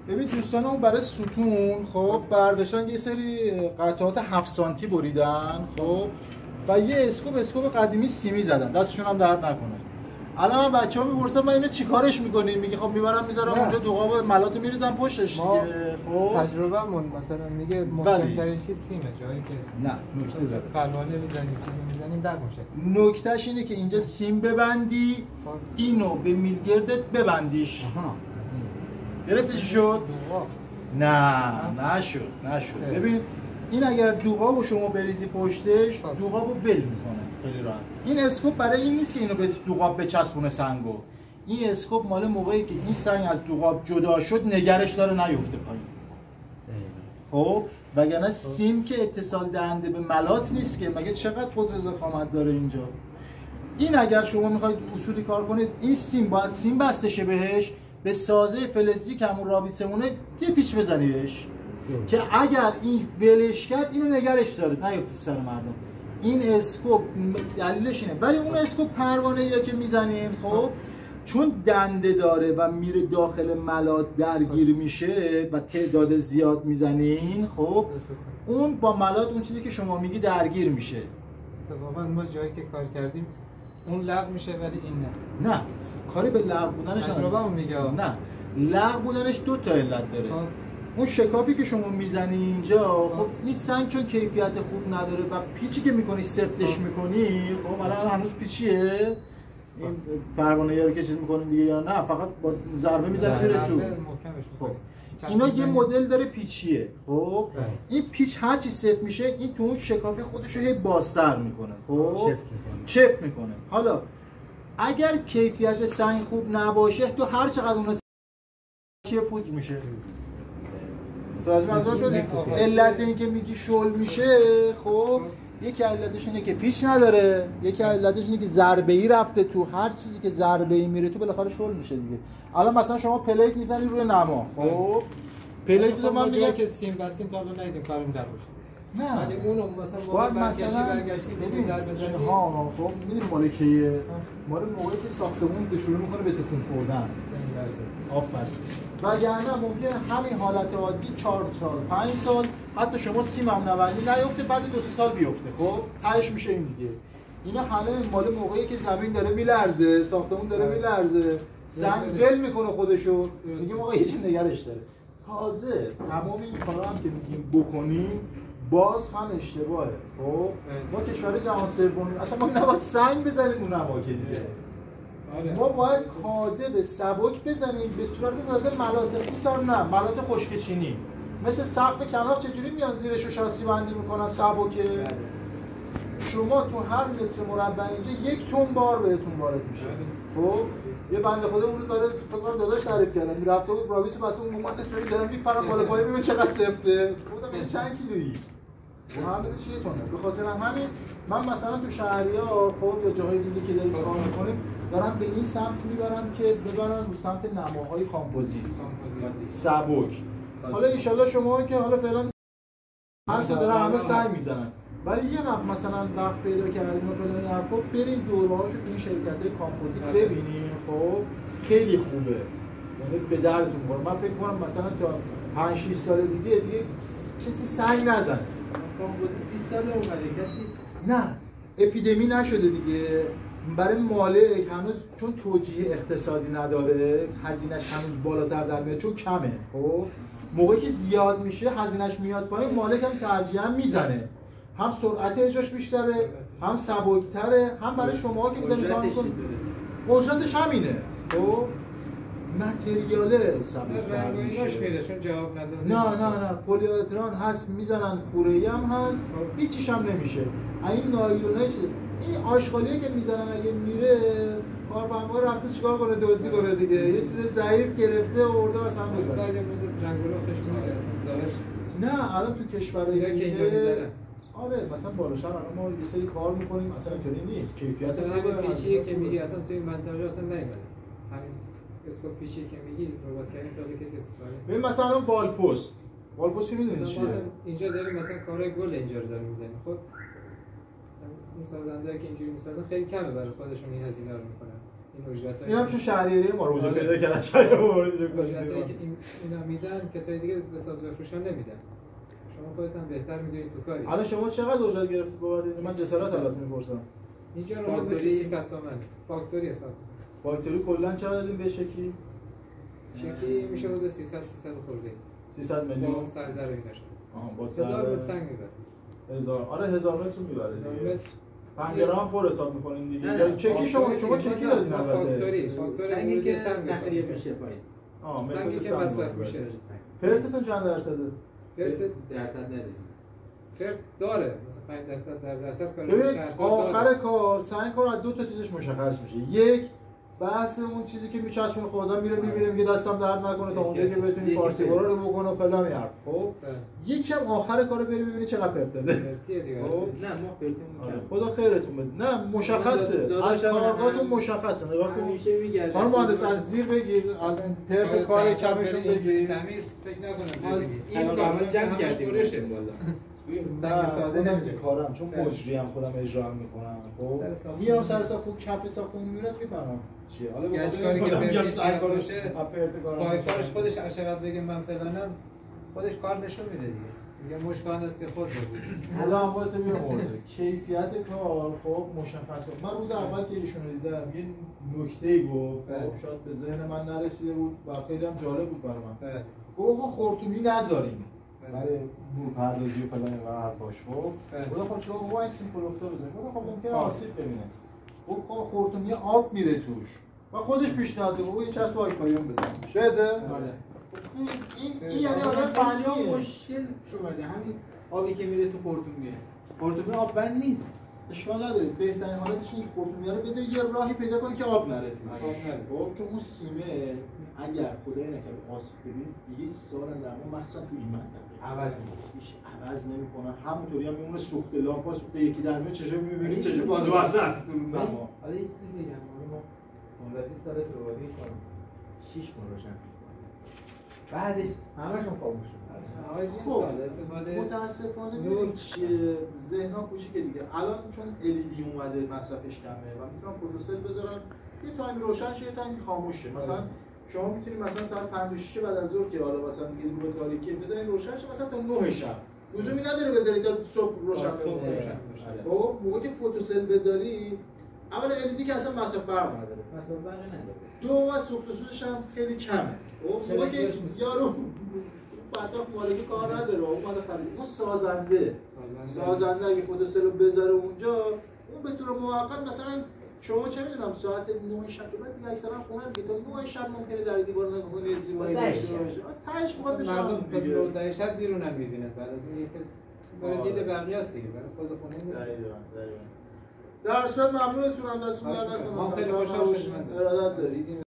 ببین دوستان اون برای ستون خب برداشتن یه سری قطعات 7 سانتی بریدن خب و یه اسکوپ قدیمی سیمی زدن، دستشون هم درد نکنه. الان بچه‌ها میپرسن ما اینو چیکارش می‌کنیم؟ میگه خب میبرم میذارم اونجا دوغاب ملاتو میریزم پشتش دیگه. خب تجربه‌مون مثلا میگه محکم‌ترین چیز سیمه، جایی که نه نکته داره، پروانه میزنیم چیزی میزنیم در میشه. نکتهش اینه که اینجا سیم ببندی، اینو به میلگردت ببندیش. گرفتی چی شد؟ نه نشد. ببین این اگر دوغابو شما بریزی پشتش دوغابو ول میکنه خیلی راحت. این اسکوپ برای این نیست که اینو به دوغاب بچسبونه سنگو. این اسکوپ مال موقعی که این سنگ از دوغاب جدا شد نگرش داره نیفته پایین. خب وگرنه سیم که اتصال دهنده به ملات نیست که، مگه چقدر قدرت ضخامت داره اینجا. این اگر شما میخواید اصولی کار کنید این سیم باید سیم بسته شه بهش، به سازه فلزی که همون رابیسمونه یه پیچ بزنی بهش که اگر این ولش کرد اینو نگرش داره نیفته تو سر مردم. این اسکوپ دلیلش اینه. ولی اون اسکوپ پروانه‌ای که میزنین خب چون دنده داره و میره داخل ملات درگیر میشه و تعداد زیاد میزنین خب اون با ملات اون چیزی که شما میگی درگیر میشه. اتفاقا ما جایی که کار کردیم اون لغو میشه ولی این نه کاری به لغو بودنش تجربه‌مون میگه نه لغو بودنش دو تا علت داره. اون شکافی که شما میزنی اینجا خب این سنگ چون کیفیت خوب نداره و پیچی که میکنی سفتش میکنی خب الان هنوز پیچیه این پروانه‌ای رو که چیز میکنیم دیگه یا نه فقط با ضربه میزنی میره تو. خب اینا یه مدل داره پیچیه خب این پیچ هر چی سفت میشه این تو اون شکافی خودش رو هی بازتر میکنه خب چفت میکنه. حالا اگر کیفیت سنگ خوب نباشه تو هر چقدر اون پودر میشه. متوجه شدی؟ علت این که میگی شل میشه خب یکی علتش اینه که پیچ نداره، یکی علتش اینه که ضربه‌ای رفته تو، هر چیزی که ضربه‌ای میره تو بالاخره شل میشه دیگه. الان مثلا شما پلیت میزنی روی نما خب پلیت رو من میگم که سیم بستیم تا الان ندیدیم کارم در باشه. نه ولی اونو مثلا برگشتی ببین ها خب میدونی مال کیه؟ مال موقعی که ساختمون به شروع میکنه به تکون خوردن. آفرین. وگرنه ممکنه همین حالت عادی 4-5 سال حتی شما سیم هم نبندی نیفته بعد 2-3 سال بیفته خب تهش میشه این دیگه. اینا همه مال موقعی که زمین داره میلرزه، ساختمون داره میلرزه، سنگ ول میکنه خودشو، میگیم آقا یه چیز نگرش داره. تازه تمام این کارا هم که میگیم بکنیم باز هم اشتباهه. خب ما کشور جهان سومی اصلا ما نباید سنگ بزنیم اون نما که دیگه. ما باید کاذب سبک بزنیم به صورت تازه ملات میسار نه ملات خشکچینی مثل سقف کنار چجوری میان زیرش رو شاسی بندی میکنن سبکه. شما تو هر متر مربع اینجا 1 تن بار بهتون وارد میشه. خب یه بنده خدا اون روز برای فکر کنم داداش تعریف کردن میرفته بود براویس واسه اون مهندس میگه میپرن بالا پای ببین چقدر سفته. گفتم این چند کیلویی؟ محمد چیه تونه؟ به خاطر همین من مثلا تو شهریار خب یا جاهای دیگه که داریم کار میکنیم دارم به این سمت میبرم که ببرن رو سمت نماهای کامپوزیت سبک. حالا ان شاءالله شما که حالا فعلا هر سه داره همه سعی میزنن ولی یه وقت مثلا وقت پیدا کردیم و فلان حرفا بریم دوره‌هاشو تو این شرکت‌های کامپوزیت ببینیم. خب خیلی خوبه یعنی به دردتون می‌خوره. من فکر کنم مثلا تا 5-6 سال دیگه کسی سنگ نزنه. کامپوزیت 20 سال اومده کسی نه اپیدمی نشده دیگه برای مالک هنوز چون توجیه اقتصادی نداره هزینه‌اش هنوز بالاتر در میاد چون کمه. خب موقعی که زیاد میشه هزینه‌اش میاد پایین مالک هم ترجیحاً میزنه هم سرعت اجراش بیشتره هم سبک‌تره هم برای شما که دارید کار می‌کنید اجرتش همینه. خب متریاله رنگ و ایناش میره چون جواب نداده. نه پلی‌آرتران هست میزنن کوره‌ای هم هست هیچیش هم نمیشه. این نایلونه این آشغالیه که میزنن اگه میره کارفرما رفته چیکار کنه دزدی کنه دیگه یه چیز ضعیف گرفته آورده مثلا بزنه. بعد مدت رنگ و راهش میره اصلا ظاهر. نه الان تو کشورهای دیگه که اینجا میذاره. آره مثلا بالاشهر الان ما یه سری کار میکنیم اصلا اینطوری نیست کیفیت مثلا همین پیچیه که میگی اصلا تو این منطقه اصلا نیومده. همین اسکوپ پیچیه که میگی ربات کردن تا کسی استفاده. ببین مثلا الان والپست میدونید چیه؟ مثلا اینجا داریم مثلا کارهای گل اینجا رو داریم میزنیم. خب مثلا این سازنده‌ای که اینجوری میسازن خیلی کمه برای خودشون این هزینه رو میکنن. این اجرتایی اینم چون شهریاری ما رو اونجا پیدا کردن شهریه مورد اجرتایی که اینا میدن کسای دیگه به ساز بفروشن نمیدن. شما خودت هم بهتر میدونید تو کاری. الان شما چقدر اجرت گرفتید بابت این؟ من جسارت البته میپرسم. اینجا رو به 300 تومن فاکتوری حساب. فاکتوری کلا چقدر دادین به شکی؟ شکی میشه حدود 300 خورده. 300 میلیون با سر در ایناش. با 1000 به سنگ میبره. 1000 آره 1000 متر میبره 1000 دیگه. متر 50 هم پر حساب میکنین نه، دیگه. چکی شما چکی دادین فاکتوری سنگی که سنگ تخریب میشه پایین. سنگی که مصرف میشه. پرتتون چند درصده؟ درصد نداریم. فرد داره مثلا 5% درصد کارش ببین آخر کار سعی کن از دو تا چیزش مشخص میشه. یک بحث اون چیزی که میچسبونه خدا میره میبینه میگه دستم درد نکنه تا اونجایی که بتونی فارسی برا رو بکنه و فلان حرف. خب یکم آخر کارو بری ببینی چقدر پرت داده. دیگه. نه ما پرتمون خدا خیرتون بده. نه مشخصه. از کارگاهتون مشخصه. نگاه کن. همیشه میگردم. خانم مهندس از زیر بگیر از پرت کار کمشون بگیر. تمیز فکر نکنم این کامل جمع کردیم برشه بالا. سنگ ساده نمیشه کارم چون مجری هم خودم اجرا میکنم. خب میام سر ساخت کف ساختمون میرم میفهمم چیه. حالا گشتکاری که بریم سر باشه پای کارش خودش هر چقدر بگه من فلانم خودش کار نشون میده دیگه. میگه مشکان است که خود بگید. حالا هم باید بیارم کیفیت کار خب مشخص کن. من روز اول که ایشون رو دیدم یه نکته‌ای گفت شاید به ذهن من نرسیده بود و خیلی هم جالب بود برای من. گفت خورتومی نذاریم برای نور پردازی و فلان و حرفاش. خب خب چیکار کنم این سیمپل افتاد بزنیم. خب ممکنه آسیب ببینه. خب خورتومی آب میره توش و خودش پیشنهاد داد او یه چسب آکواریوم بزنیم. شده؟ آره. این یعنی آدم فنیه. مشکل شده همین آبی که میره تو خورتومیه. خورتومی آب بند نیست. اشکال نداره. بهترین حالتش این خورتومیه رو بذاری یه راهی پیدا کنی که آب نره توش. خب چون اون سیمه اگر خدای نکنه آسیب ببینید دیگه سالن در ما مخصوصا تو این منطقه عوض نمی‌کنن. همونطوری هم میمونه سوخت لامپا سوخت یکی در میاد چجوری می‌بینید چجوری باز واسه است تو نما. حالا یه چیزی بگم ما 15 سال تو وادی کارم 6 ماه روشن بعدش همشون خاموش شد. خب متاسفانه ببین چیه ذهن‌ها کوچیکه دیگه. الان چون LED اومده مصرفش کمه و میتونن فوتوسل بذارن یه تایم روشن شه یه تایم خاموش شه. مثلا شما میتونید مثلا ساعت 5 و 6 بعد از ظهر که حالا مثلا دیگه رو به تاریکی بزنید روشن شه مثلا تا 9 شب. لزومی نداره بذارید تا صبح روشن بشه. خب موقعی که فوتوسل بذاری اولا LED که اصلا مصرف برق نداره. مصرف برق نداره. دوم سوخت و سوزش هم خیلی کمه. خب موقعی که یارو بعدا مالک کار نداره اومده خرید اون سازنده اگه فوتوسل رو بذاره اونجا اون به طور موقت مثلا شما چه میدونم ساعت 9 شب بعد دیگه اکثرا خونه دیگه تا 9 شب ممکنه در دیوار نگاه کنی زیبایی داشته باشه. تاش میخواد بشه مردم تا 9 شب بیرونن میبینن بعد از این یک برای دید بقیه است دیگه برای خود خونه نیست. در صورت ممنونتونم دستتون در نکنم. ما خیلی خوشحال شدیم. ارادت دارید.